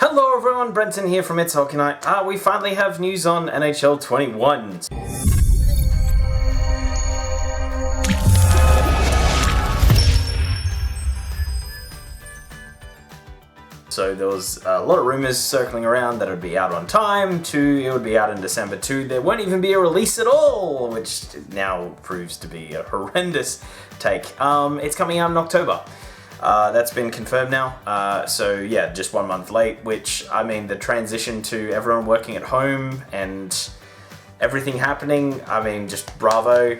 Hello everyone, Brenton here from It's Hockey Night. We finally have news on NHL 21. So there was a lot of rumours circling around that it would be out on time, it would be out in December 2, there won't even be a release at all, which now proves to be a horrendous take. It's coming out in October. That's been confirmed now, so yeah, just 1 month late, which, I mean, the transition to everyone working at home and everything happening, I mean, just bravo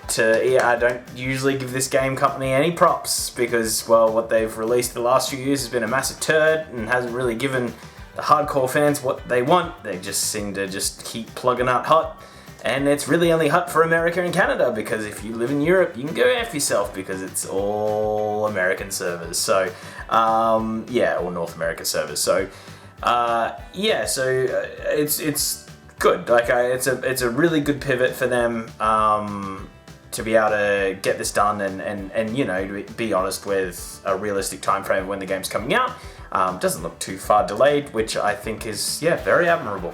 to EA. I don't usually give this game company any props because, well, what they've released the last few years has been a massive turd and hasn't really given the hardcore fans what they want. They just seem to just keep plugging out hot. And it's really only hot for America and Canada because if you live in Europe, you can go F yourself because it's all American servers. So, yeah, or North America servers. So, yeah, so it's good. Like, it's a really good pivot for them to be able to get this done and you know, to be honest with a realistic time frame when the game's coming out. Doesn't look too far delayed, which I think is, yeah, very admirable.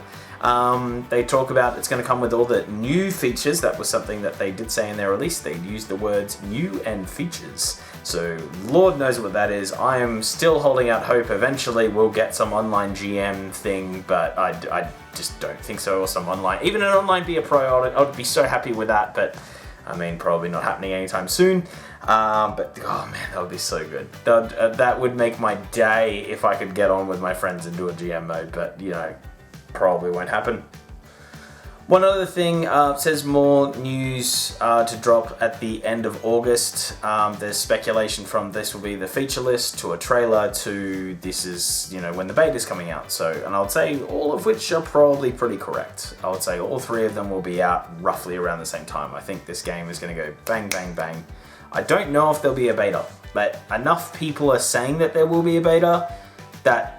They talk about it's going to come with all the new features. That was something that they did say in their release. They used the words new and features. So Lord knows what that is. I am still holding out hope eventually we'll get some online GM thing, but I just don't think so, or some online, even an online Be a Pro, I'd be so happy with that, but I mean, probably not happening anytime soon. But, oh man, that would be so good. That would make my day if I could get on with my friends and do a GM mode, but, you know, probably won't happen. One other thing, says more news to drop at the end of August. There's speculation from this will be the feature list to a trailer to this is, you know, when the beta is coming out. So, and I would say all of which are probably pretty correct. I would say all three of them will be out roughly around the same time. I think this game is going to go bang, bang, bang. I don't know if there'll be a beta, but enough people are saying that there will be a beta that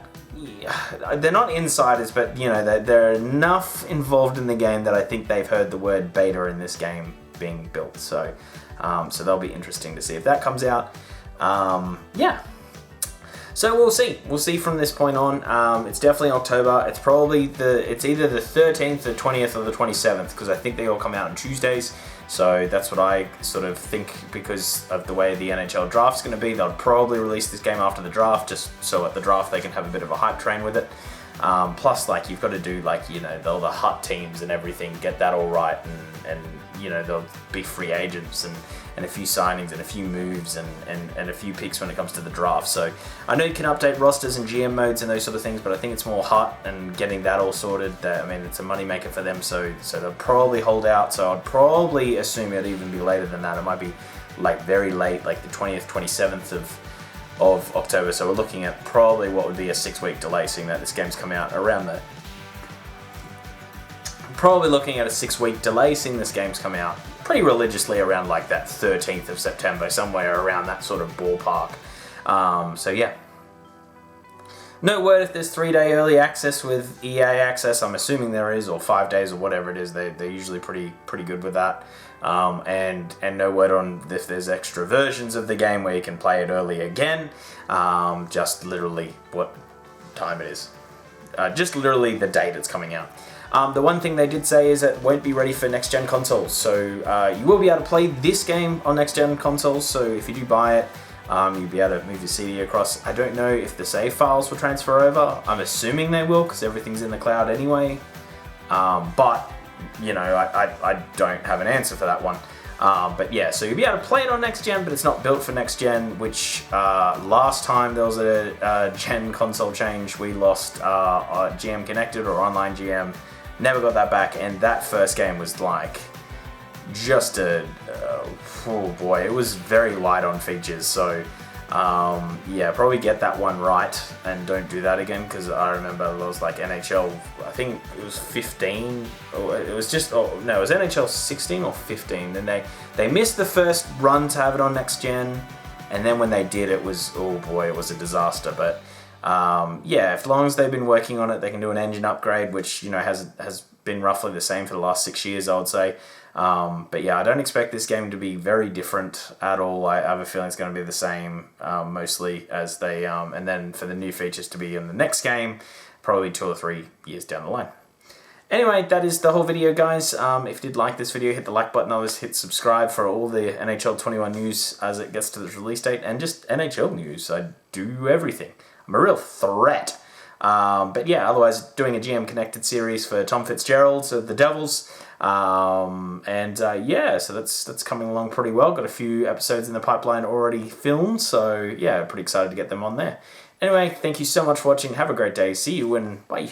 they're not insiders, but you know, they're enough involved in the game that I think they've heard the word beta in this game being built. So, so that'll be interesting to see if that comes out. Yeah. So we'll see. We'll see from this point on. It's definitely October. It's probably it's either the 13th, the 20th, or the 27th because I think they all come out on Tuesdays. So that's what I sort of think because of the way the NHL draft's going to be. They'll probably release this game after the draft, just so at the draft they can have a bit of a hype train with it. Plus, like, you've got to do, like, you know, all the hut teams and everything, get that all right, and you know, there'll be free agents and a few signings and a few moves and a few picks when it comes to the draft. So I know you can update rosters and GM modes and those sort of things, but I think it's more hut and getting that all sorted. I mean, it's a moneymaker for them, so they'll probably hold out. So I'd probably assume it'd even be later than that. It might be like very late, like the 20th, 27th of October. So we're looking at probably what would be a 6-week delay, seeing that this game's come out around the... Probably looking at a 6-week delay, seeing this game's come out pretty religiously around like that 13th of September, somewhere around that sort of ballpark. So yeah. No word if there's 3-day early access with EA access. I'm assuming there is, or 5 days or whatever it is. They're usually pretty good with that. And no word on if there's extra versions of the game where you can play it early again. Just literally what time it is. Just literally the date it's coming out. The one thing they did say is that it won't be ready for next-gen consoles. So you will be able to play this game on next-gen consoles. So if you do buy it, you'll be able to move your CD across. I don't know if the save files will transfer over. I'm assuming they will because everything's in the cloud anyway. But, you know, I don't have an answer for that one. But yeah, so you'll be able to play it on next gen, but it's not built for next gen, which last time there was a gen console change, we lost GM Connected or Online GM. Never got that back, and that first game was like just oh boy, it was very light on features. So yeah, probably get that one right and don't do that again, because I remember there was like NHL, I think it was 15, or it was just, oh no, it was NHL 16 or 15, and they missed the first run to have it on next gen, and then when they did, it was, oh boy, it was a disaster. But Yeah, as long as they've been working on it, they can do an engine upgrade, which, you know, has been roughly the same for the last 6 years, I would say. But yeah, I don't expect this game to be very different at all. I have a feeling it's going to be the same, mostly, as they, and then for the new features to be in the next game, probably 2 or 3 years down the line. Anyway, that is the whole video, guys. If you did like this video, hit the like button. Always hit subscribe for all the NHL 21 news as it gets to the release date, and just NHL news. I do everything. I'm a real threat. But yeah, otherwise, doing a GM Connected series for Tom Fitzgerald of the Devils. Yeah, so that's coming along pretty well. Got a few episodes in the pipeline already filmed, so yeah, pretty excited to get them on there. Anyway, thank you so much for watching. Have a great day. See you, and bye.